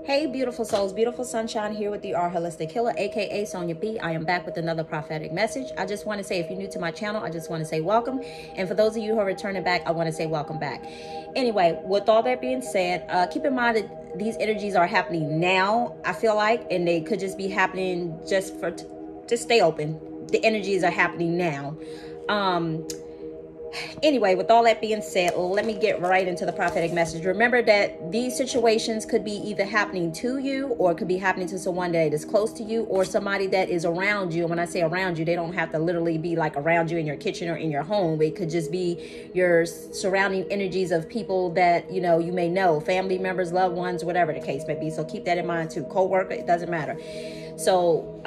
Hey, beautiful souls, beautiful sunshine here with the R Holistic Healer, aka Sonia B. I am back with another prophetic message. I just want to say, if you're new to my channel, I just want to say welcome. And for those of you who are returning back, I want to say welcome back. Anyway, with all that being said, keep in mind that these energies are happening now, I feel like, and they could just be happening just stay open. The energies are happening now. Anyway, with all that being said, let me get right into the prophetic message. Remember that these situations could be either happening to you, or it could be happening to someone that is close to you, or somebody that is around you. And when I say around you, they don't have to literally be like around you in your kitchen or in your home. It could just be your surrounding energies of people that, you may know, family members, loved ones, whatever the case may be. So keep that in mind too. Co-worker, it doesn't matter. So,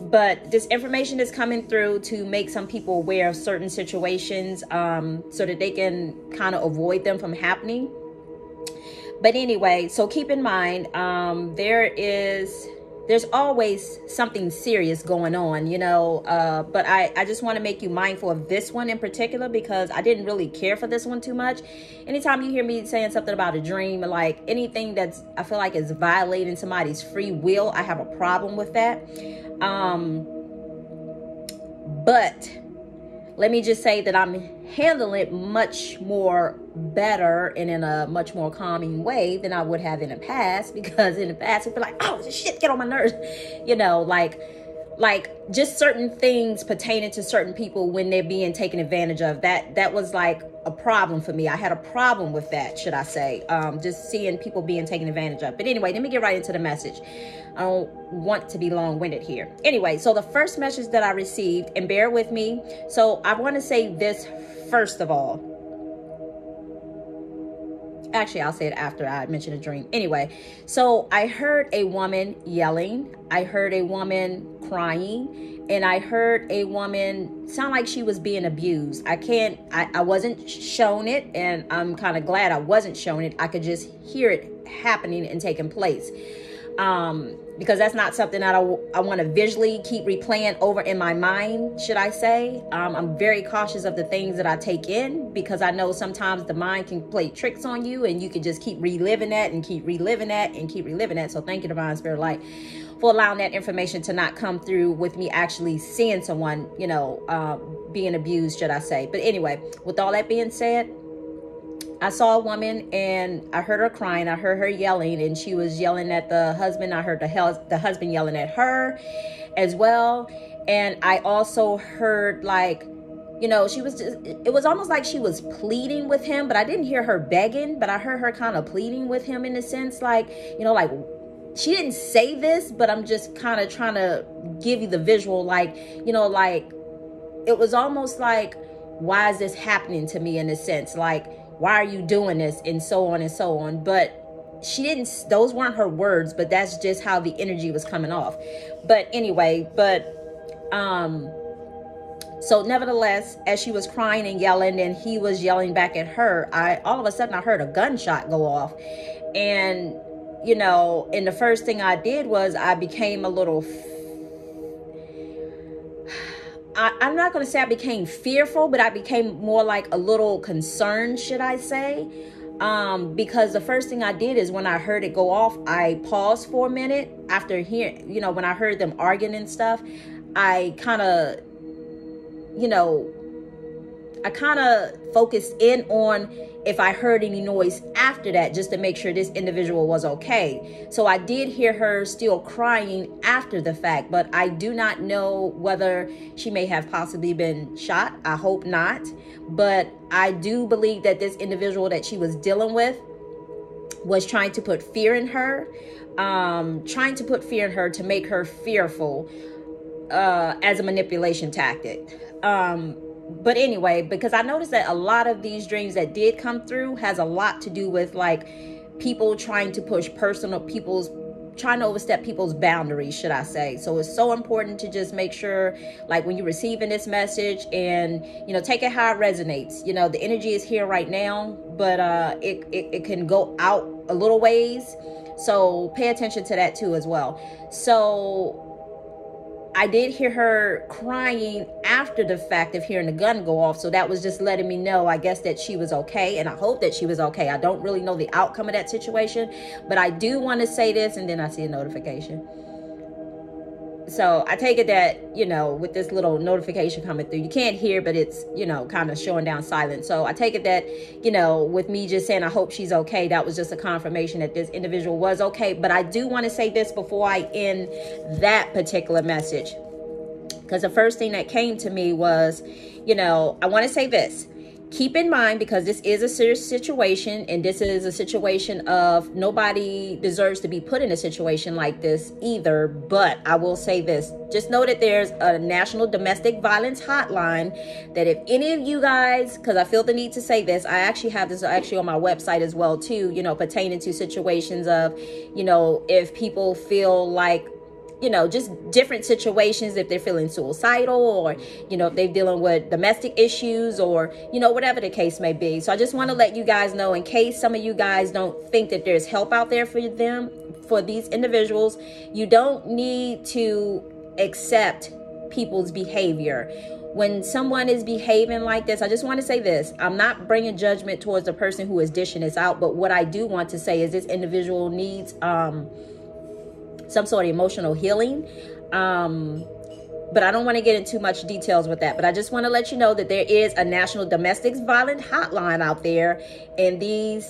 but this information is coming through to make some people aware of certain situations, so that they can kind of avoid them from happening. But anyway, so keep in mind, there's always something serious going on, but I just want to make you mindful of this one in particular, because I didn't really care for this one too much. Anytime you hear me saying something about a dream, like anything that's, I feel like is violating somebody's free will, I have a problem with that. But let me just say that I'm handling it much more better and in a much more calming way than I would have in the past, because in the past it'd be like, oh, this shit get on my nerves, like just certain things pertaining to certain people when they're being taken advantage of. That was like a problem for me. I had a problem with that, should I say, just seeing people being taken advantage of. But anyway, let me get right into the message. I don't want to be long-winded here. Anyway, so the first message that I received, and bear with me. So I want to say this first of all. Actually, I'll say it after I mention a dream. Anyway, so I heard a woman yelling. I heard a woman crying. And I heard a woman sound like she was being abused. I wasn't shown it. And I'm kind of glad I wasn't shown it. I could just hear it happening and taking place. Because that's not something that I want to visually keep replaying over in my mind, should I say. I'm very cautious of the things that I take in, because I know sometimes the mind can play tricks on you, and you can just keep reliving that and keep reliving that and keep reliving that. So thank you, Divine Spirit Light, for allowing that information to not come through with me actually seeing someone, being abused, should I say. But anyway, with all that being said, I saw a woman and I heard her crying. I heard her yelling, and she was yelling at the husband. I heard the husband yelling at her as well. And I also heard, like, it was almost like she was pleading with him, but I didn't hear her begging, but I heard her kind of pleading with him in a sense, like, like she didn't say this, but I'm just kind of trying to give you the visual, like, like it was almost like, why is this happening to me, in a sense, like, why are you doing this, and so on and so on. But she didn't, those weren't her words, but that's just how the energy was coming off. But anyway, so nevertheless, as she was crying and yelling, and he was yelling back at her, all of a sudden I heard a gunshot go off. And, and the first thing I did was I became a little, I'm not going to say I became fearful, but I became more like a little concerned, should I say? Because the first thing I did is, when I heard it go off, I paused for a minute after hearing, when I heard them arguing and stuff. I kind of, focused in on if I heard any noise after that, just to make sure this individual was okay. So I did hear her still crying after the fact, but I do not know whether she may have possibly been shot. I hope not. But I do believe that this individual that she was dealing with was trying to put fear in her, to make her fearful, as a manipulation tactic. But anyway, because I noticed that a lot of these dreams that did come through has a lot to do with, like, people trying to push trying to overstep people's boundaries, should I say. So it's so important to just make sure, like, when you're receiving this message, and, take it how it resonates. The energy is here right now, but it can go out a little ways. So pay attention to that too as well. So I did hear her crying after the fact of hearing the gun go off. So that was just letting me know, I guess, that she was okay. And I hope that she was okay. I don't really know the outcome of that situation, but I do want to say this. And then I see a notification. So I take it that, you know, with this little notification coming through, you can't hear, but it's, you know, kind of showing down silent. So I take it that, you know, with me just saying, I hope she's okay, that was just a confirmation that this individual was okay. But I do want to say this before I end that particular message, because the first thing that came to me was, you know, I want to say this. Keep in mind, because this is a serious situation, and this is a situation of nobody deserves to be put in a situation like this either. But I will say this, just know that there's a national domestic violence hotline that if any of you guys, because I feel the need to say this, I actually have this actually on my website as well too, you know, pertaining to situations of, you know, if people feel like, you know, just different situations, if they're feeling suicidal, or, you know, if they're dealing with domestic issues, or, you know, whatever the case may be. So I just want to let you guys know, in case some of you guys don't think that there's help out there for them, for these individuals, you don't need to accept people's behavior. When someone is behaving like this, I just want to say this. I'm not bringing judgment towards the person who is dishing this out, but what I do want to say is this individual needs, some sort of emotional healing. But I don't want to get into too much details with that. But I just want to let you know that there is a national domestic violence hotline out there. And the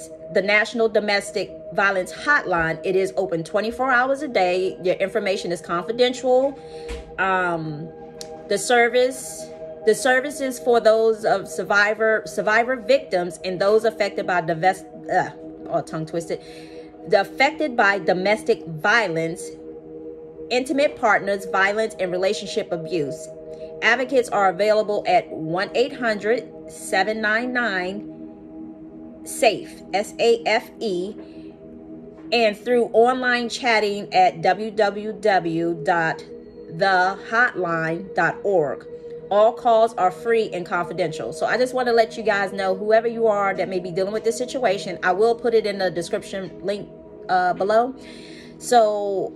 national domestic violence hotline, it is open 24 hours a day. Your information is confidential. The services for those of survivor victims and those affected by affected by domestic violence, intimate partners, violence, and relationship abuse. Advocates are available at 1-800-799-SAFE, SAFE, and through online chatting at www.thehotline.org. All calls are free and confidential. So I just want to let you guys know, whoever you are that may be dealing with this situation, I will put it in the description link below. So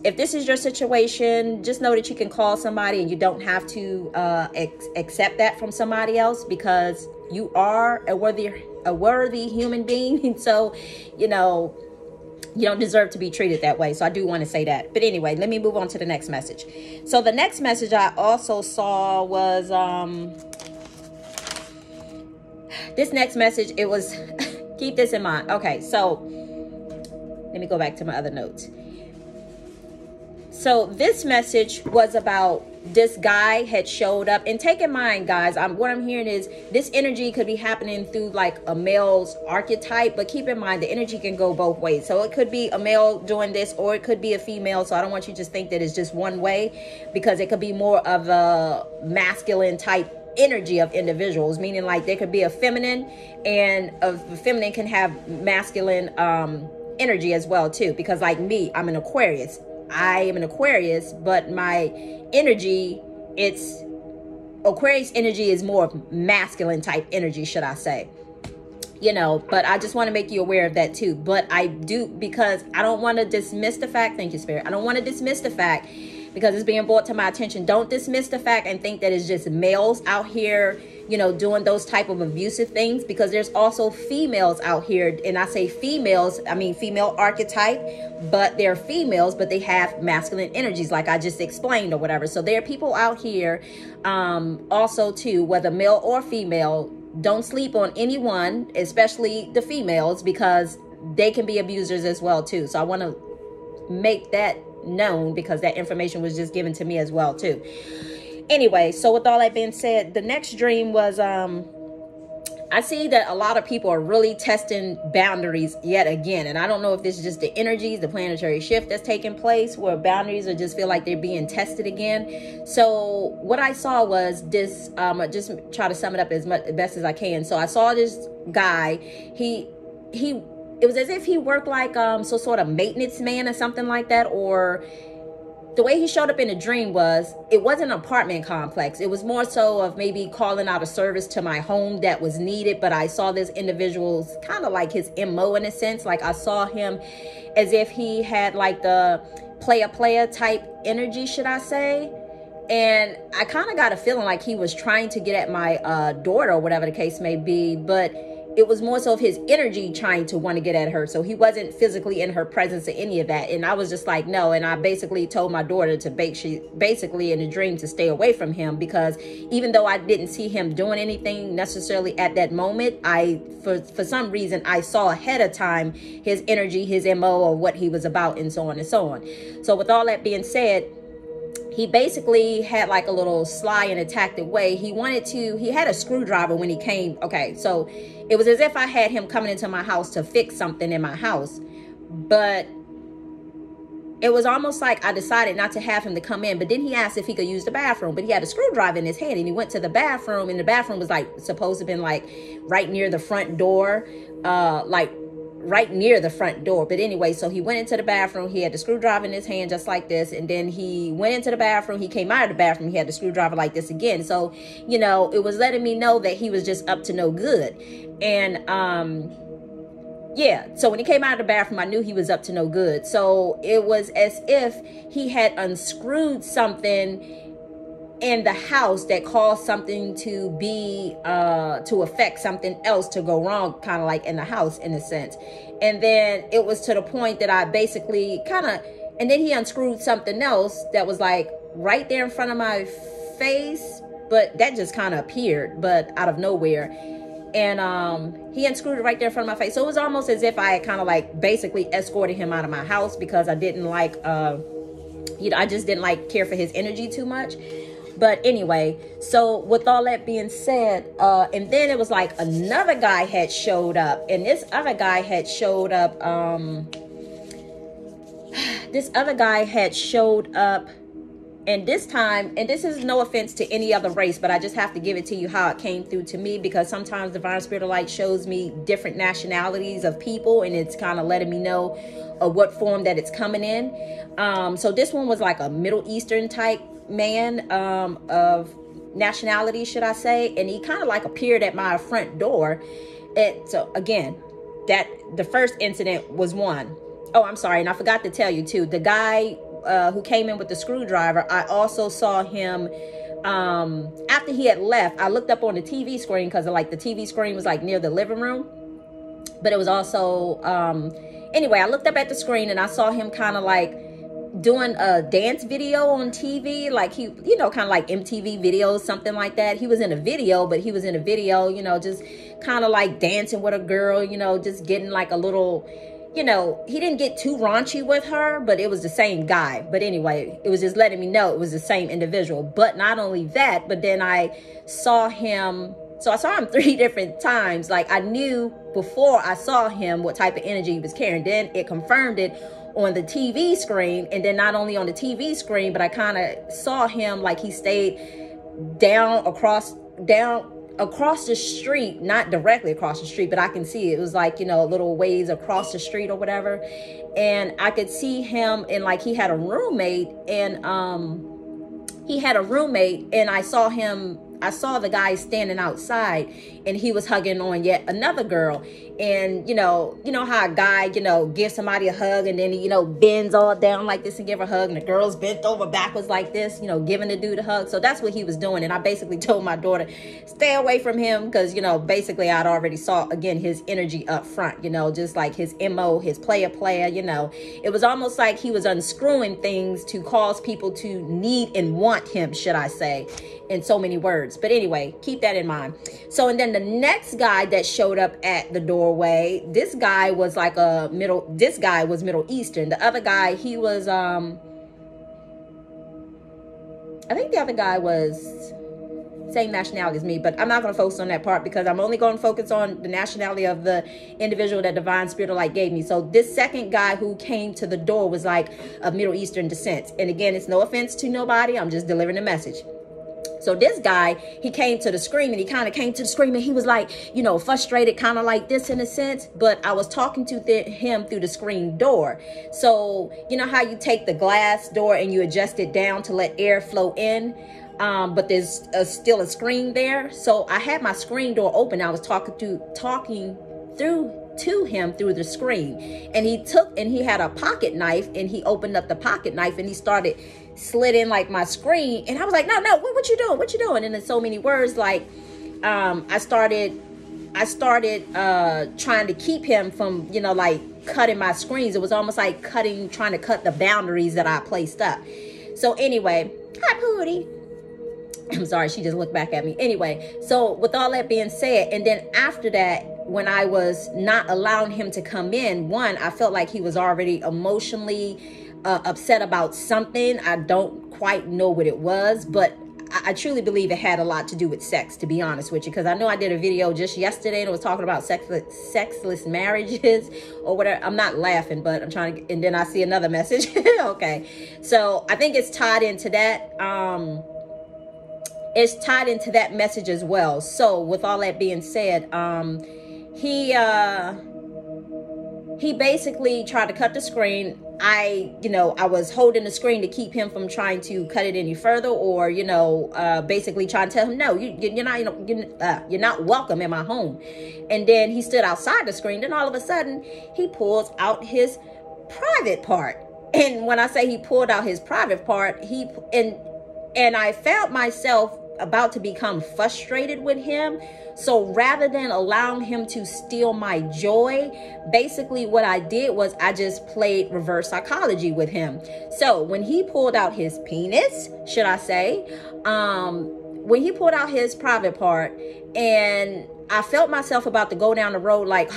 if this is your situation, just know that you can call somebody, and you don't have to accept that from somebody else, because you are a worthy human being. And so, you know, you don't deserve to be treated that way. So I do want to say that. But anyway, let me move on to the next message. So the next message I also saw was this next message. It was keep this in mind. Okay, so let me go back to my other notes. So this message was about this guy had showed up. And take in mind, guys, what I'm hearing is this energy could be happening through like a male's archetype. But keep in mind, the energy can go both ways. So it could be a male doing this, or it could be a female. So I don't want you to just think that it's just one way, because it could be more of a masculine type energy of individuals, meaning like there could be a feminine, and a feminine can have masculine energy as well too. Because like me, I'm an Aquarius. I am an Aquarius, but my energy, it's Aquarius energy is more of masculine type energy, should I say. You know, but I just want to make you aware of that too. But I do, because I don't want to dismiss the fact. Thank you, Spirit. I don't want to dismiss the fact, because it's being brought to my attention. Don't dismiss the fact and think that it's just males out here, you know, doing those type of abusive things, because there's also females out here. And I say females, I mean female archetype, but they're females, but they have masculine energies, like I just explained or whatever. So there are people out here also too, whether male or female. Don't sleep on anyone, especially the females, because they can be abusers as well too. So I want to make that known, because that information was just given to me as well too. Anyway, so with all that being said, the next dream was I see that a lot of people are really testing boundaries yet again. And I don't know if this is just the energies, the planetary shift that's taking place, where boundaries are just feel like they're being tested again. So what I saw was this, just try to sum it up as best as I can. So I saw this guy, it was as if he worked like some sort of maintenance man or something like that, or the way he showed up in the dream was, it wasn't an apartment complex. It was more so of maybe calling out a service to my home that was needed. But I saw this individual's kind of like his MO in a sense. Like I saw him as if he had like the player type energy, should I say. And I kind of got a feeling like he was trying to get at my daughter or whatever the case may be. But it was more so of his energy trying to want to get at her. So he wasn't physically in her presence or any of that. And I was just like, no. And I basically told my daughter to basically in the dream to stay away from him, because even though I didn't see him doing anything necessarily at that moment, for some reason, I saw ahead of time his energy, his MO, or what he was about, and so on and so on. So with all that being said, he basically had like a little sly and a tactic way. He had a screwdriver when he came. Okay, so it was as if I had him coming into my house to fix something in my house. But it was almost like I decided not to have him to come in. But then he asked if he could use the bathroom. But he had a screwdriver in his hand, and he went to the bathroom. And the bathroom was like supposed to have been like right near the front door, right near the front door. But anyway, so he went into the bathroom. He had the screwdriver in his hand just like this. And then he went into the bathroom. He came out of the bathroom. He had the screwdriver like this again. So, you know, it was letting me know that he was just up to no good. And, yeah, so when he came out of the bathroom, I knew he was up to no good. So it was as if he had unscrewed something in the house that caused something to be to affect something else to go wrong, kind of like in the house in a sense. And then it was to the point that I basically and then he unscrewed something else that was like right there in front of my face, but that just kind of appeared but out of nowhere. And he unscrewed it right there in front of my face. So it was almost as if I had kind of like basically escorted him out of my house, because I didn't like I just didn't like care for his energy too much. But anyway, so with all that being said, and then it was like another guy had showed up, and this other guy had showed up, and this time, and this is no offense to any other race, but I just have to give it to you how it came through to me, because sometimes Divine Spirit of Light shows me different nationalities of people, and it's kind of letting me know what form that it's coming in. So this one was like a Middle Eastern type man of nationality, should I say, and he kind of like appeared at my front door. And so again, that the first incident was one. Oh, I'm sorry, and I forgot to tell you too, the guy who came in with the screwdriver, I also saw him after he had left. I looked up on the TV screen, because like the TV screen was like near the living room, but it was also anyway, I looked up at the screen and I saw him kind of like doing a dance video on TV, like he, you know, kind of like MTV videos, something like that. He was in a video, but he was in a video, you know, just kind of like dancing with a girl, you know, just getting like a little, you know, he didn't get too raunchy with her, but it was the same guy. But anyway, it was just letting me know it was the same individual. But not only that, but then I saw him. So I saw him 3 different times. Like I knew before I saw him what type of energy he was carrying. Then it confirmed it on the TV screen. And then not only on the TV screen, but I kind of saw him like he stayed down across the street, not directly across the street, but I can see it was like, you know, a little ways across the street or whatever. And I could see him, and like he had a roommate, and I saw the guy standing outside, and he was hugging on yet another girl. And you know how a guy, you know, gives somebody a hug, and then he, you know, bends all down like this and give her a hug, and the girl's bent over backwards like this, you know, giving the dude a hug. So that's what he was doing. And I basically told my daughter, stay away from him, because, you know, basically I'd already saw again his energy up front, you know, just like his MO, his player, you know. It was almost like he was unscrewing things to cause people to need and want him, should I say, in so many words. But anyway, keep that in mind. So, and then the next guy that showed up at the doorway, this guy was like Middle Eastern. The other guy, he was, I think the other guy was same nationality as me, but I'm not going to focus on that part, because I'm only going to focus on the nationality of the individual that Divine Spirit of Light gave me. So this second guy who came to the door was like of Middle Eastern descent. And again, it's no offense to nobody. I'm just delivering a message. So this guy, he came to the screen, and he kind of came to the screen, and he was like, you know, frustrated, kind of like this in a sense. But I was talking to him through the screen door. So you know how you take the glass door and you adjust it down to let air flow in, but there's still a screen there. So I had my screen door open. I was talking through to him through the screen, and he had a pocket knife, and he opened up the pocket knife, and he started slid in like my screen, and I was like, no, what you doing? And in so many words, like I started trying to keep him from, you know, like cutting my screens. It was almost like trying to cut the boundaries that I placed up. So anyway, hi Pootie. I'm sorry, she just looked back at me. Anyway, so with all that being said, and then after that, when I was not allowing him to come in, one, I felt like he was already emotionally upset about something. I don't quite know what it was, but I truly believe it had a lot to do with sex, to be honest with you, because I know I did a video just yesterday and it was talking about sexless marriages or whatever. I'm not laughing, but I'm trying to, and then I see another message. Okay, so I think it's tied into that. It's tied into that message as well. So with all that being said, he basically tried to cut the screen. I was holding the screen to keep him from trying to cut it any further, or, basically trying to tell him, no, you're not welcome in my home. And then he stood outside the screen. Then all of a sudden he pulls out his private part. And when I say he pulled out his private part, and I felt myself about to become frustrated with him. So rather than allowing him to steal my joy, basically what I did was I just played reverse psychology with him. So when he pulled out his penis, should I say, when he pulled out his private part, and I felt myself about to go down the road, like,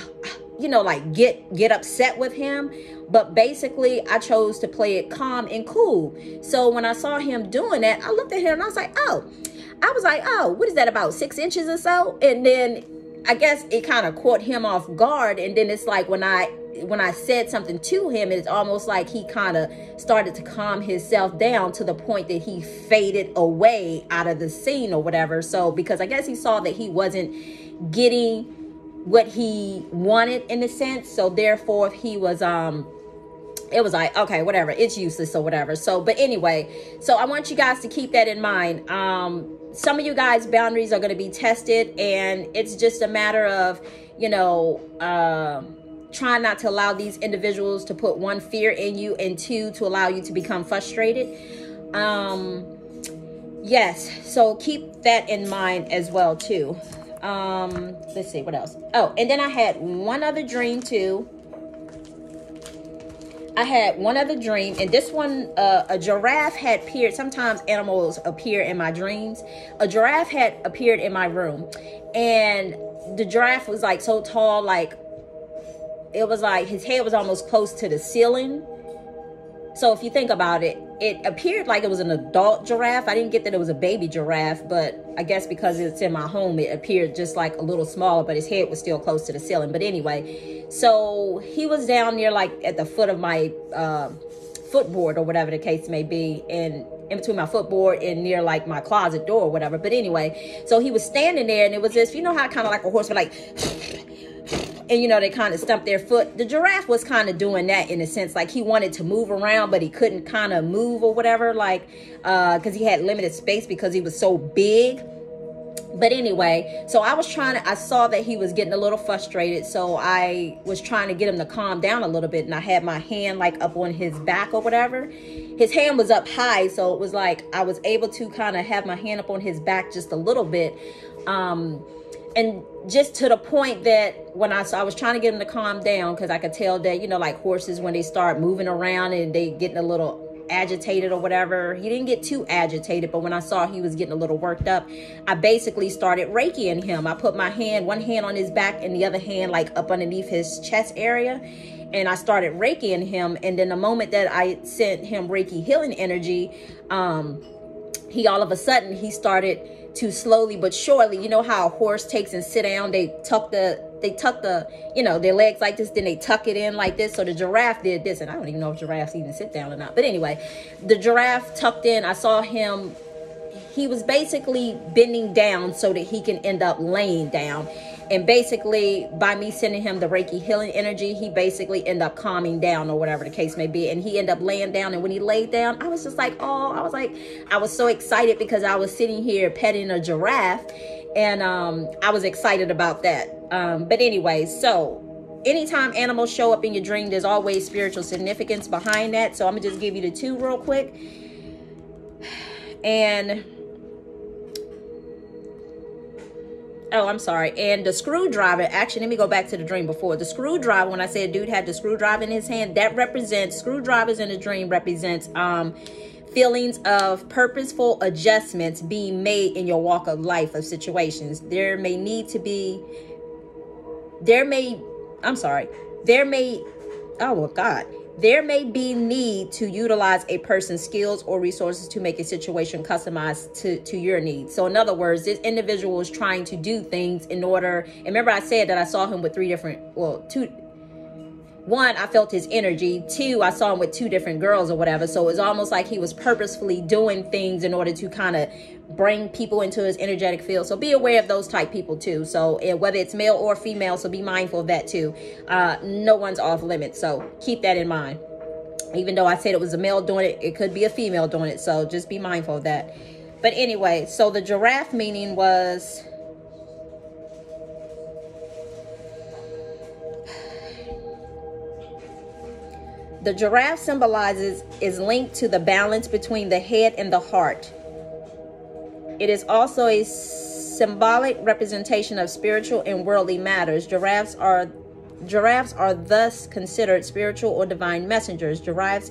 like get upset with him. But basically I chose to play it calm and cool. So when I saw him doing that, I looked at him and I was like, oh, what is that, about 6 inches or so? And then I guess it kind of caught him off guard. And then it's like when I said something to him, it's almost like he kind of started to calm himself down to the point that he faded away out of the scene or whatever. So because I guess he saw that he wasn't getting what he wanted in a sense. So therefore he was, it was like, okay, whatever, it's useless or whatever. So, but anyway, so I want you guys to keep that in mind. Some of you guys' boundaries are going to be tested, and it's just a matter of, trying not to allow these individuals to put, one, fear in you, and two, to allow you to become frustrated. Yes, so keep that in mind as well too. Let's see what else. Oh, and then I had one other dream too. And this one, a giraffe had appeared. Sometimes animals appear in my dreams. A giraffe had appeared in my room, and the giraffe was like so tall, like it was like his head was almost close to the ceiling. So if you think about it, it appeared like it was an adult giraffe. I didn't get that it was a baby giraffe, but I guess because it's in my home, it appeared just like a little smaller, but his head was still close to the ceiling. But anyway, so he was down near, like at the foot of my footboard or whatever the case may be, and in between my footboard and near like my closet door or whatever. But anyway, so he was standing there, and it was this, how kind of like a horse would like, and they kind of stump their foot. The giraffe was kind of doing that in a sense, like he wanted to move around, but he couldn't kind of move or whatever, like because he had limited space because he was so big. But anyway, so I saw that he was getting a little frustrated, so I was trying to get him to calm down a little bit, and I had my hand like up on his back or whatever. His hand was up high, so it was like I was able to kind of have my hand up on his back just a little bit. And just to the point that when I was trying to get him to calm down, because I could tell that, like horses, when they start moving around and they getting a little agitated or whatever, he didn't get too agitated, but when I saw he was getting a little worked up, I basically started Reikiing him. I put one hand on his back and the other hand like up underneath his chest area, and I started Reikiing him. And then the moment that I sent him Reiki healing energy, he all of a sudden he started to slowly but surely, how a horse takes and sit down, they tuck the their legs like this, then they tuck it in like this. So the giraffe did this, and I don't even know if giraffes even sit down or not, but anyway, the giraffe tucked in. I saw him, he was basically bending down so that he can end up laying down. And basically, by me sending him the Reiki healing energy, he basically ended up calming down, or whatever the case may be. And he ended up laying down. And when he laid down, I was just like, oh, I was so excited because I was sitting here petting a giraffe. And I was excited about that. But anyway, so anytime animals show up in your dream, there's always spiritual significance behind that. So I'm going to just give you the two real quick. And... oh, I'm sorry. And the screwdriver, actually, let me go back to the dream before. The screwdriver, when I said dude had the screwdriver in his hand, that represents, screwdrivers in the dream represents feelings of purposeful adjustments being made in your walk of life of situations. There may, there may be need to utilize a person's skills or resources to make a situation customized to your needs. So in other words, this individual is trying to do things in order. And remember, I said that I saw him with one, I felt his energy. Two, I saw him with two different girls or whatever. So it's almost like he was purposefully doing things in order to kind of bring people into his energetic field. So be aware of those type people too. So whether it's male or female, so be mindful of that too. No one's off limits. So keep that in mind. Even though I said it was a male doing it, it could be a female doing it. So just be mindful of that. But anyway, so the giraffe meaning was... the giraffe is linked to the balance between the head and the heart. It is also a symbolic representation of spiritual and worldly matters. Giraffes are thus considered spiritual or divine messengers. Giraffes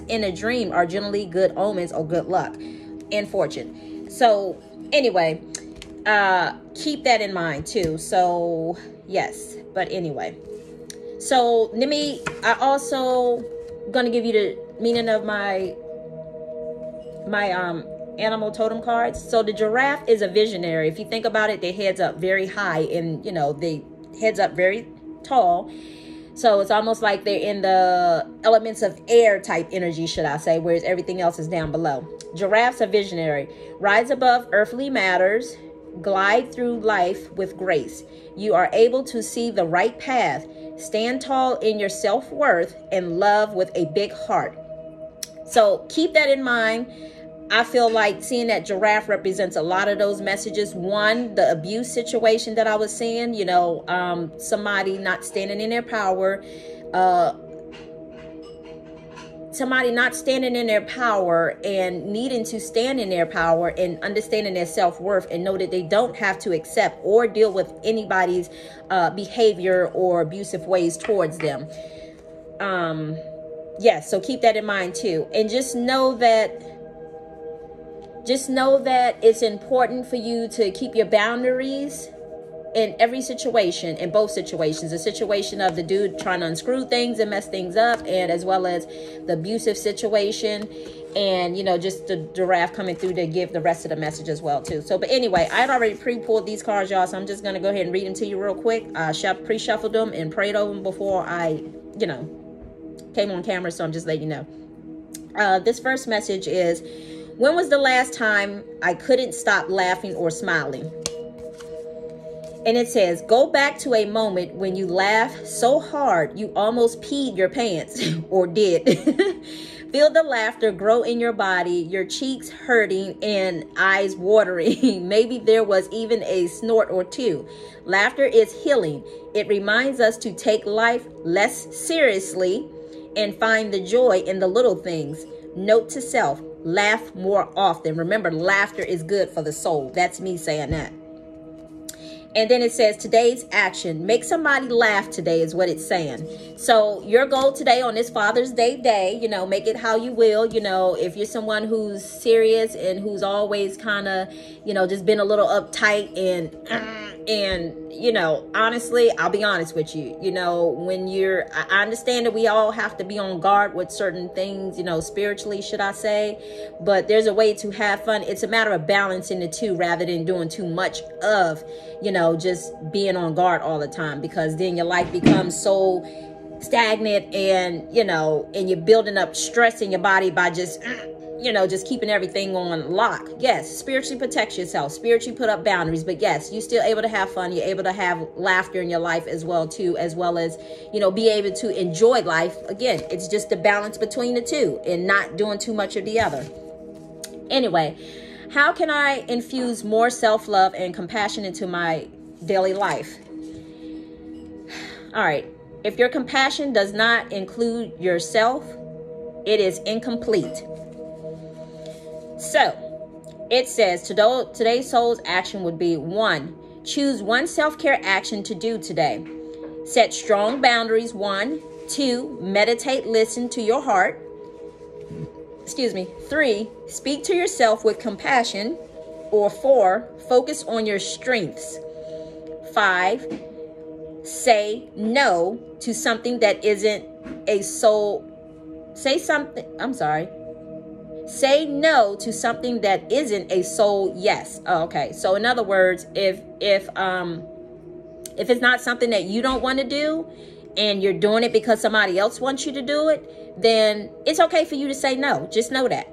in a dream are generally good omens or good luck and fortune. So anyway, keep that in mind too. So yes, but anyway. So I also gonna give you the meaning of my animal totem cards. So the giraffe is a visionary. If you think about it, their heads up very high and they heads up very tall. So it's almost like they're in the elements of air type energy, should I say, whereas everything else is down below. Giraffes are visionary, rise above earthly matters, glide through life with grace. You are able to see the right path. Stand tall in your self-worth and love with a big heart. So keep that in mind. I feel like seeing that giraffe represents a lot of those messages. One, the abuse situation that I was seeing, somebody not standing in their power, and needing to stand in their power and understanding their self-worth and know that they don't have to accept or deal with anybody's behavior or abusive ways towards them. Yes, so keep that in mind too. And just know that it's important for you to keep your boundaries in every situation, in both situations, the situation of the dude trying to unscrew things and mess things up, and as well as the abusive situation, and just the giraffe coming through to give the rest of the message as well too. So, but anyway, I'd already pre-pulled these cards, y'all, so I'm just gonna go ahead and read them to you real quick. Pre-shuffled them and prayed over them before I, came on camera, so I'm just letting you know. This first message is, when was the last time I couldn't stop laughing or smiling? And it says, go back to a moment when you laughed so hard you almost peed your pants or did. Feel the laughter grow in your body, your cheeks hurting and eyes watering. Maybe there was even a snort or two. Laughter is healing. It reminds us to take life less seriously and find the joy in the little things. Note to self, laugh more often. Remember, laughter is good for the soul. That's me saying that. And then it says, today's action. Make somebody laugh today is what it's saying. So your goal today on this Father's Day, make it how you will. If you're someone who's serious and who's always kind of, just been a little uptight and honestly, I'll be honest with you, I understand that we all have to be on guard with certain things, spiritually, should I say, but there's a way to have fun. It's a matter of balancing the two rather than doing too much of, just being on guard all the time, because then your life becomes so stagnant and, and you're building up stress in your body by just, just keeping everything on lock. Yes, spiritually protect yourself, spiritually put up boundaries, but yes, you're still able to have fun. You're able to have laughter in your life as well too, as well as, be able to enjoy life. Again, it's just the balance between the two and not doing too much of the other. Anyway, how can I infuse more self-love and compassion into my daily life? All right. If your compassion does not include yourself, it is incomplete. So it says today's soul's action would be 1. Choose one self-care action to do today. Set strong boundaries. 1. 2. Meditate, listen to your heart. 3. Speak to yourself with compassion. Or 4. Focus on your strengths. 5. Say no to something that isn't a soul. Say no to something that isn't a soul yes. Oh, okay. So in other words, if it's not something that you don't want to do and you're doing it because somebody else wants you to do it, then it's okay for you to say no. Just know that.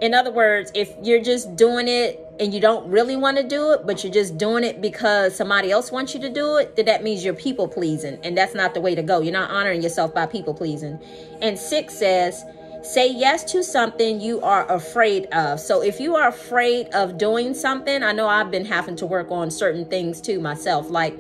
In other words, if you're just doing it and you don't really want to do it, but you're just doing it because somebody else wants you to do it, then that means you're people pleasing. And that's not the way to go. You're not honoring yourself by people pleasing. And 6 says, say yes to something you are afraid of. So if you are afraid of doing something, I know I've been having to work on certain things too myself, like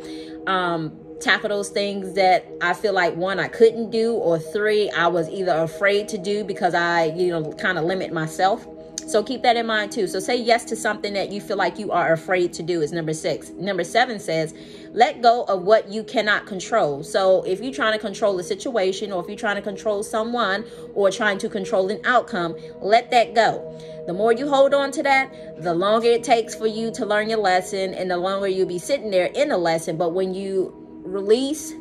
tackle those things that I feel like 1, I couldn't do, or 3, I was either afraid to do because I, kind of limit myself. So keep that in mind too. So say yes to something that you feel like you are afraid to do is number 6. Number 7 says, let go of what you cannot control. So if you're trying to control a situation, or if you're trying to control someone, or trying to control an outcome, let that go. The more you hold on to that, the longer it takes for you to learn your lesson, and the longer you'll be sitting there in the lesson. But when you release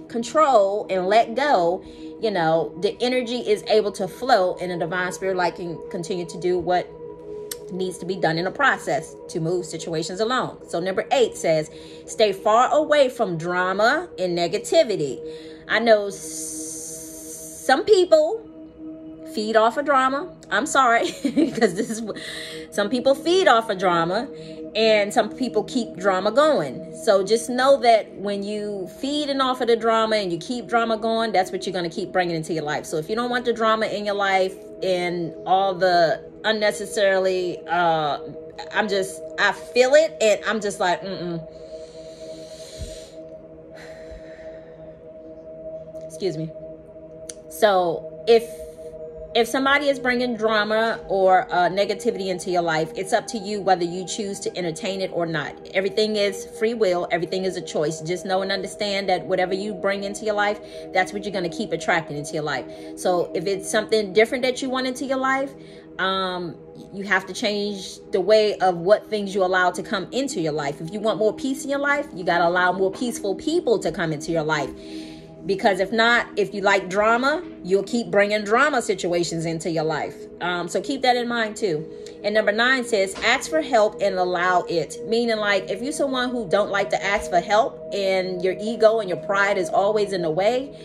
control and let go, the energy is able to flow, and the divine spirit light can continue to do what needs to be done in a process to move situations along. So number 8 says, stay far away from drama and negativity. I know some people feed off of drama. I'm sorry, because some people feed off of drama, and some people keep drama going. So just know that when you feeding off of the drama and you keep drama going, that's what you're going to keep bringing into your life. So if you don't want the drama in your life and all the unnecessarily, I feel it, and I'm just like, excuse me. So if somebody is bringing drama or negativity into your life, it's up to you whether you choose to entertain it or not. Everything is free will. Everything is a choice. Just know and understand that whatever you bring into your life, that's what you're going to keep attracting into your life. So if it's something different that you want into your life, you have to change the way of what things you allow to come into your life. If you want more peace in your life, you got to allow more peaceful people to come into your life. Because if not, if you like drama, you'll keep bringing drama situations into your life. So keep that in mind too. And number 9 says, ask for help and allow it. Meaning, like, if you're someone who don't like to ask for help and your ego and your pride is always in the way,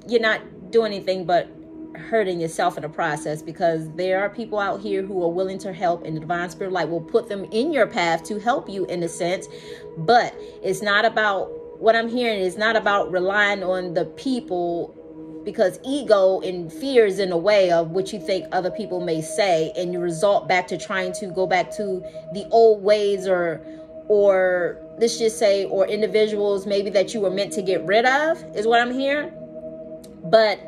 you're not doing anything but hurting yourself in the process, because there are people out here who are willing to help, and the divine spirit light will put them in your path to help you in a sense. But it's not about, what I'm hearing is not about relying on the people, because ego and fear is in the way of what you think other people may say, and you result back to trying to go back to the old ways, or let's just say, or individuals maybe that you were meant to get rid of, is what I'm hearing. But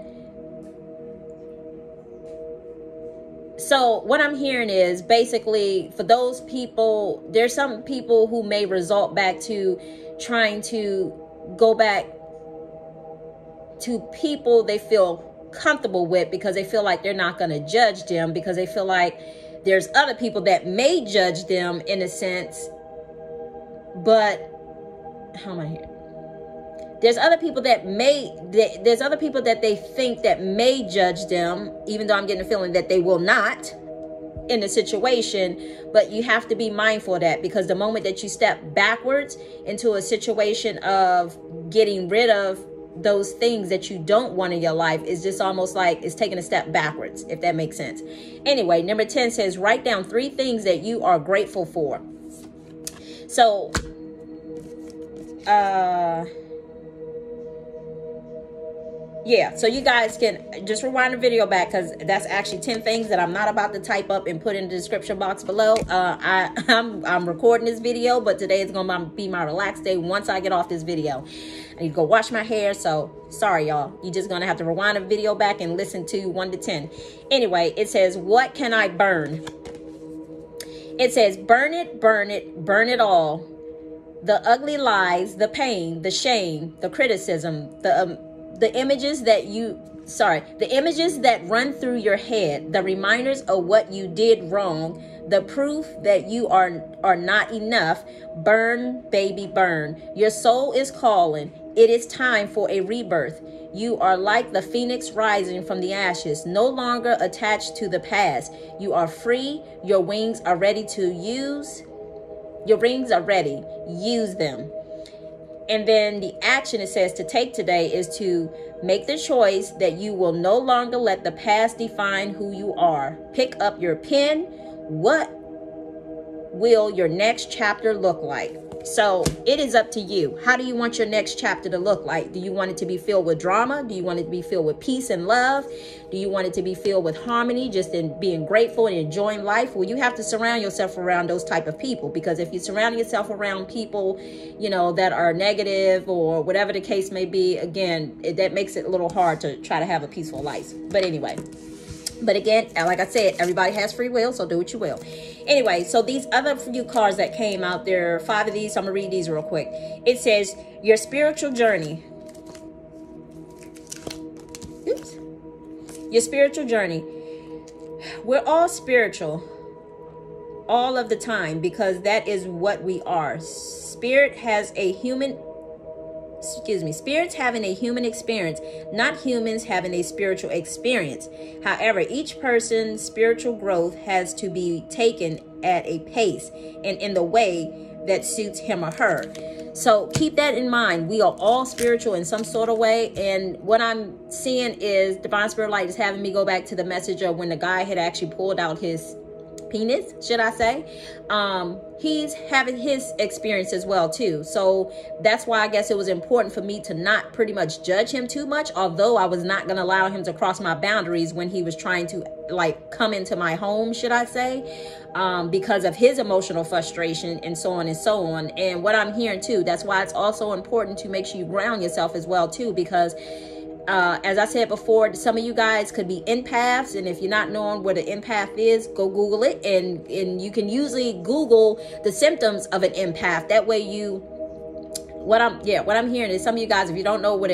so what I'm hearing is basically, for those people, there's some people who may result back to trying to go back to people they feel comfortable with, because they feel like they're not going to judge them, because they feel like there's other people that may judge them in a sense. But how am I here? There's other people that they think that may judge them, even though I'm getting a feeling that they will not in the situation. But you have to be mindful of that, because the moment that you step backwards into a situation of getting rid of those things that you don't want in your life is just almost like it's taking a step backwards, if that makes sense. Anyway, number 10 says, write down 3 things that you are grateful for. So, yeah, so you guys can just rewind the video back, because that's actually 10 things that I'm not about to type up and put in the description box below. I'm recording this video, but today is going to be my relaxed day once I get off this video. I need to go wash my hair, so sorry, y'all. You're just going to have to rewind the video back and listen to 1 to 10. Anyway, it says, what can I burn? It says, burn it, burn it, burn it all. The ugly lies, the pain, the shame, the criticism, the images that run through your head, the reminders of what you did wrong, the proof that you are not enough. Burn, baby, burn. Your soul is calling. It is time for a rebirth. You are like the phoenix rising from the ashes, no longer attached to the past. You are free. Your wings are ready to use. Your rings are ready. Use them. And then the action it says to take today is to make the choice that you will no longer let the past define who you are. Pick up your pen. What will your next chapter look like? So it is up to you. How do you want your next chapter to look like? Do you want it to be filled with drama? Do you want it to be filled with peace and love? Do you want it to be filled with harmony, just in being grateful and enjoying life? Well, you have to surround yourself around those type of people, because if you surround yourself around people, you know, that are negative or whatever the case may be, again, that makes it a little hard to try to have a peaceful life. But anyway. But again, like I said, everybody has free will, so do what you will. Anyway, so these other few cards that came out, there are 5 of these, so I'm going to read these real quick. It says, your spiritual journey. Oops. Your spiritual journey. We're all spiritual all of the time, because that is what we are. Spirits having a human experience, not humans having a spiritual experience. However, each person's spiritual growth has to be taken at a pace and in the way that suits him or her. So keep that in mind. We are all spiritual in some sort of way. And what I'm seeing is Divine Spirit Light is having me go back to the message of when the guy had actually pulled out his penis, should I say. He's having his experience as well too. So that's why I guess it was important for me to not pretty much judge him too much, although I was not going to allow him to cross my boundaries when he was trying to like come into my home, should I say, because of his emotional frustration and so on and so on. And what I'm hearing too, that's why it's also important to make sure you ground yourself as well too, because as I said before, some of you guys could be empaths, and if you're not knowing what an empath is, go Google it, and you can usually Google the symptoms of an empath. That way what I'm hearing is some of you guys, if you don't know what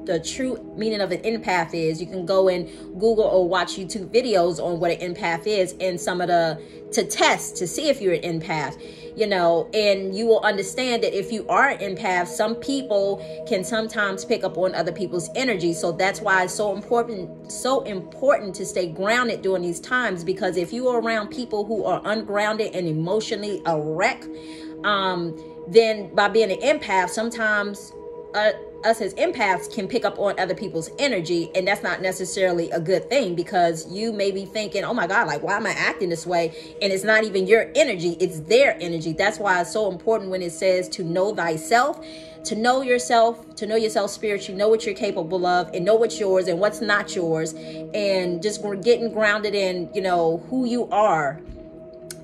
the true meaning of an empath is, you can go and Google or watch YouTube videos on what an empath is and to test to see if you're an empath, you know, and you will understand that if you are an empath, some people can sometimes pick up on other people's energy. So that's why it's so important to stay grounded during these times, because if you are around people who are ungrounded and emotionally a wreck, then by being an empath, sometimes us as empaths can pick up on other people's energy, and that's not necessarily a good thing, because you may be thinking, oh my God, like, why am I acting this way? And it's not even your energy, it's their energy. That's why it's so important when it says to know thyself, to know yourself spiritually, know what you're capable of, and know what's yours and what's not yours, and just getting grounded in, you know, who you are,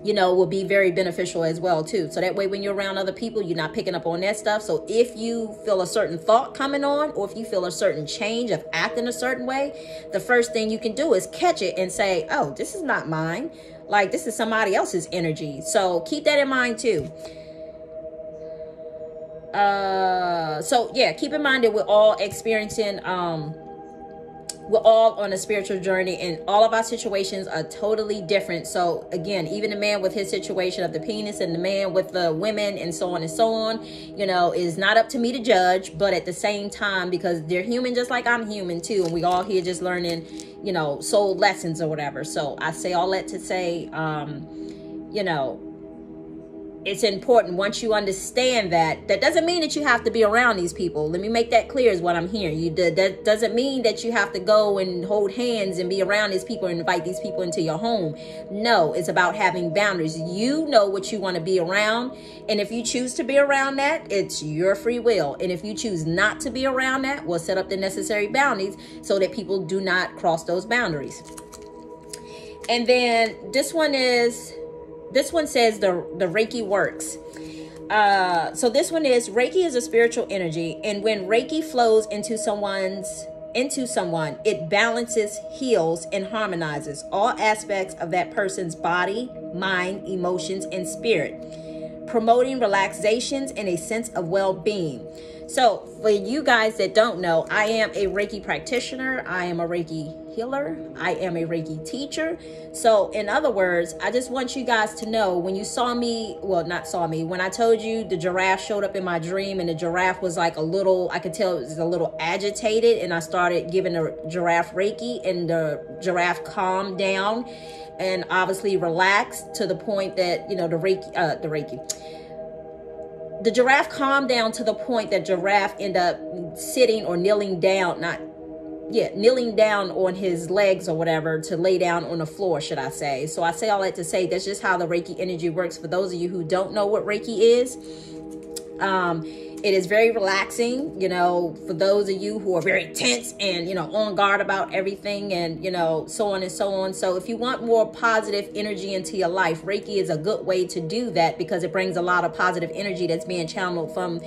you know, will be very beneficial as well too. So that way when you're around other people, you're not picking up on that stuff. So if you feel a certain thought coming on, or if you feel a certain change of acting a certain way, the first thing you can do is catch it and say, oh, this is not mine. Like, this is somebody else's energy. So keep that in mind too. So yeah, keep in mind that we're all experiencing, we're all on a spiritual journey, and all of our situations are totally different. So again, even the man with his situation of the penis and the man with the women and so on, you know, is not up to me to judge. But at the same time, because they're human just like I'm human too, and we all here just learning, you know, soul lessons or whatever. So I say all that to say, you know, it's important once you understand that doesn't mean that you have to be around these people. Let me make that clear is what I'm hearing. That doesn't mean that you have to go and hold hands and be around these people and invite these people into your home. No, it's about having boundaries. You know what you want to be around. And if you choose to be around that, it's your free will. And if you choose not to be around that, we'll set up the necessary boundaries so that people do not cross those boundaries. And then this one says the Reiki works. So this one is, Reiki is a spiritual energy, and when Reiki flows into someone, it balances, heals, and harmonizes all aspects of that person's body, mind, emotions, and spirit, promoting relaxations and a sense of well-being. So for you guys that don't know, I am a Reiki practitioner. I am a Reiki healer. I am a Reiki teacher. So in other words, I just want you guys to know, when you saw me, well, not saw me, when I told you the giraffe showed up in my dream, and the giraffe was like a little, I could tell it was a little agitated, and I started giving the giraffe Reiki, and the giraffe calmed down and obviously relaxed to the point that, you know, the giraffe calmed down to the point that giraffe ended up sitting or kneeling down, kneeling down on his legs or whatever, to lay down on the floor, should I say. So I say all that to say that's just how the Reiki energy works. For those of you who don't know what Reiki is, it is very relaxing, you know, for those of you who are very tense and, you know, on guard about everything, and, you know, so on and so on. So if you want more positive energy into your life, Reiki is a good way to do that, because it brings a lot of positive energy that's being channeled from,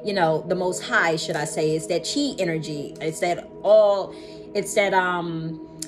you know, the Most High, should I say. It's that chi energy. It's that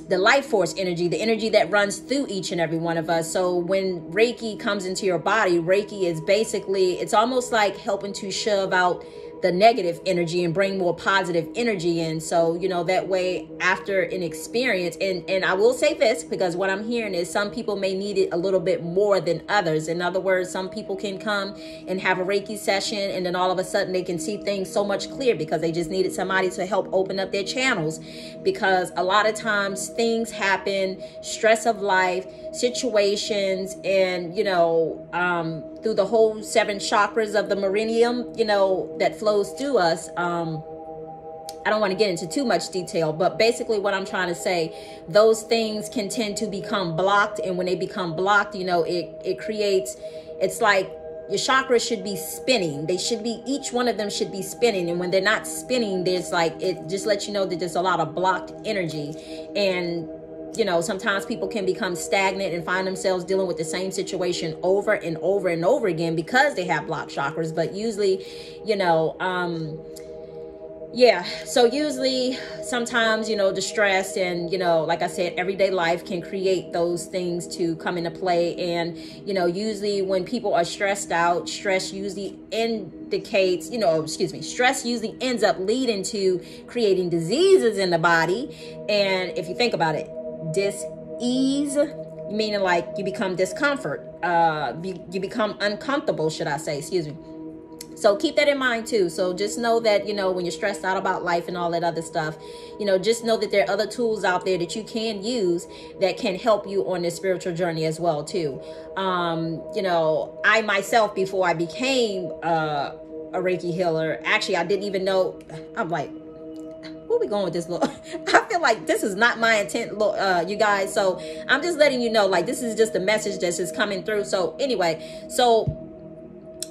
the life force energy, the energy that runs through each and every one of us. So when Reiki comes into your body, Reiki is basically, it's almost like helping to shove out the negative energy and bring more positive energy in. So, you know, that way after an experience, and I will say this, because what I'm hearing is some people may need it a little bit more than others. In other words, some people can come and have a Reiki session, and then all of a sudden they can see things so much clearer because they just needed somebody to help open up their channels. Because a lot of times things happen, stress of life, situations, and, you know, through the whole 7 chakras of the meridian, you know, that flows through us. I don't want to get into too much detail, but basically what I'm trying to say, those things can tend to become blocked. And when they become blocked, you know, it creates, it's like your chakras should be spinning. They should be, each one of them should be spinning. And when they're not spinning, there's like, it just lets you know that there's a lot of blocked energy. And, you know, sometimes people can become stagnant and find themselves dealing with the same situation over and over and over again because they have blocked chakras. But usually, you know, yeah, so usually sometimes, you know, the stress and, you know, like I said, everyday life can create those things to come into play. And, you know, usually when people are stressed out, stress usually indicates, you know, stress usually ends up leading to creating diseases in the body. And if you think about it, dis-ease, meaning like you become discomfort, you become uncomfortable, should I say, So keep that in mind too. So just know that, you know, when you're stressed out about life and all that other stuff, you know, just know that there are other tools out there that you can use that can help you on this spiritual journey as well too. You know, I myself, before I became a Reiki healer, actually, I didn't even know. I'm like, where we going with this? I feel like this is not my intent, you guys. So I'm just letting you know, like, this is just a message that's just coming through. So anyway, so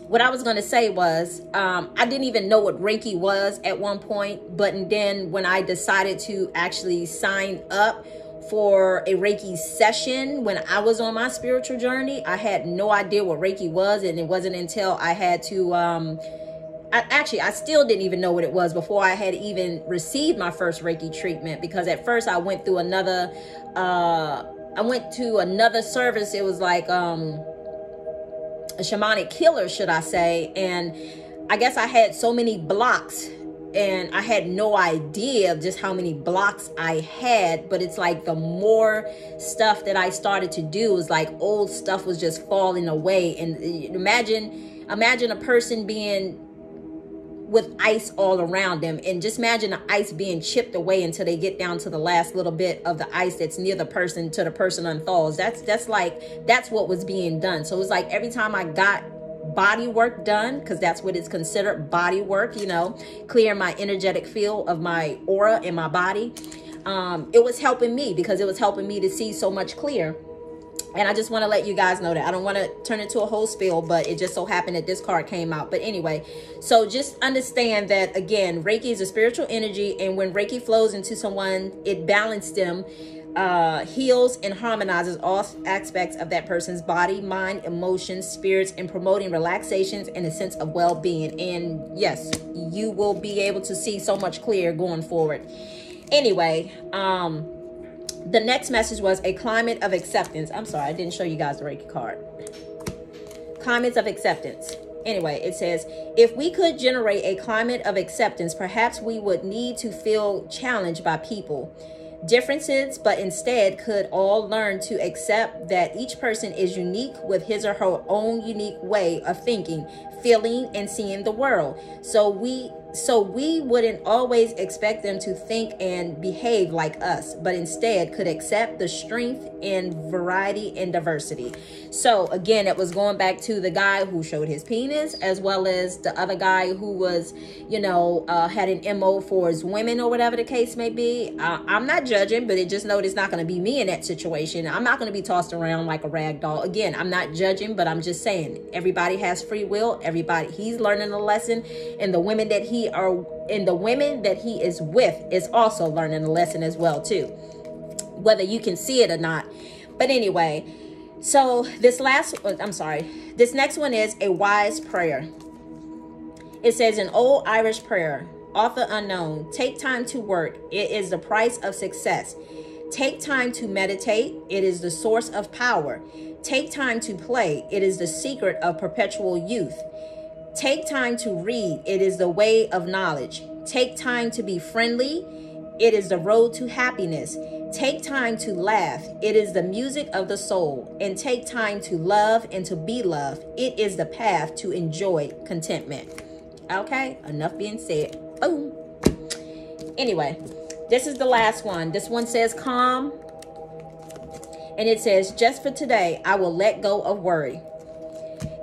what I was going to say was, I didn't even know what Reiki was at one point. But then when I decided to actually sign up for a Reiki session when I was on my spiritual journey, I had no idea what Reiki was. And it wasn't until I had to, I still didn't even know what it was before I had even received my first Reiki treatment. Because at first I went through another service. It was like, a shamanic healer, should I say. And I guess I had so many blocks and I had no idea of just how many blocks I had. But it's like the more stuff that I started to do, was like old stuff was just falling away. And imagine a person being with ice all around them, and just imagine the ice being chipped away until they get down to the last little bit of the ice that's near the person, till the person unthaws. That's what was being done. So it was like every time I got body work done, because that's what it's considered, body work, you know, clear my energetic field of my aura in my body. It was helping me because it was helping me to see so much clear. And I just want to let you guys know that I don't want to turn into a whole spiel, but it just so happened that this card came out. But anyway, so just understand that, again, Reiki is a spiritual energy. And when Reiki flows into someone, it balances them, heals and harmonizes all aspects of that person's body, mind, emotions, spirits, and promoting relaxations and a sense of well-being. And yes, you will be able to see so much clear going forward. Anyway, the next message was a climate of acceptance. I'm sorry, I didn't show you guys the Reiki card. Climates of acceptance. Anyway, it says, if we could generate a climate of acceptance, perhaps we would need to feel challenged by people. Differences, but instead could all learn to accept that each person is unique with his or her own unique way of thinking, feeling, and seeing the world. So we wouldn't always expect them to think and behave like us, but instead could accept the strength in variety and diversity. So again, it was going back to the guy who showed his penis, as well as the other guy who was, you know, had an MO for his women or whatever the case may be. I'm not judging, but it just know it's not going to be me in that situation. I'm not going to be tossed around like a rag doll. Again, I'm not judging, but I'm just saying everybody has free will. Everybody, he's learning a lesson, and the women that he is with is also learning a lesson as well too, whether you can see it or not. But anyway, so this next one is a wise prayer. It says, an old Irish prayer, author unknown, take time to work. It is the price of success. Take time to meditate. It is the source of power. Take time to play. It is the secret of perpetual youth. Take time to read. It is the way of knowledge. Take time to be friendly. It is the road to happiness. Take time to laugh. It is the music of the soul. And take time to love and to be loved. It is the path to enjoy contentment. Okay, enough being said. Boom. Anyway, this is the last one. This one says calm. And it says, just for today, I will let go of worry.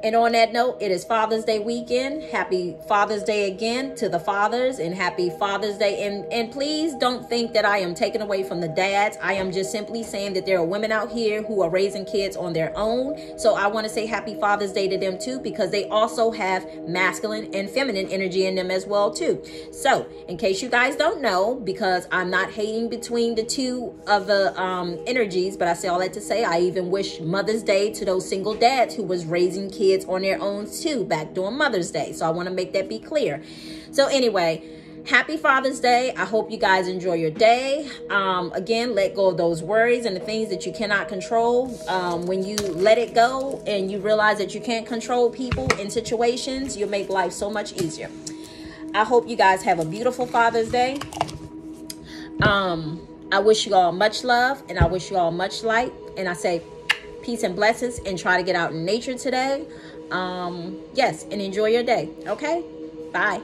And on that note, it is Father's Day weekend. Happy Father's Day again to the fathers, and happy Father's Day. And please don't think that I am taking away from the dads. I am just simply saying that there are women out here who are raising kids on their own. So I want to say happy Father's Day to them too, because they also have masculine and feminine energy in them as well too. So in case you guys don't know, because I'm not hating between the two of the energies, but I say all that to say, I even wish Mother's Day to those single dads who was raising kids on their own too back during Mother's Day. So I want to make that be clear. So anyway, happy Father's Day. I hope you guys enjoy your day. Again, let go of those worries and the things that you cannot control. When you let it go and you realize that you can't control people and situations, you'll make life so much easier. I hope you guys have a beautiful Father's Day. I wish you all much love, and I wish you all much light. And I say peace and blessings, and try to get out in nature today. Yes, and enjoy your day. Okay? Bye.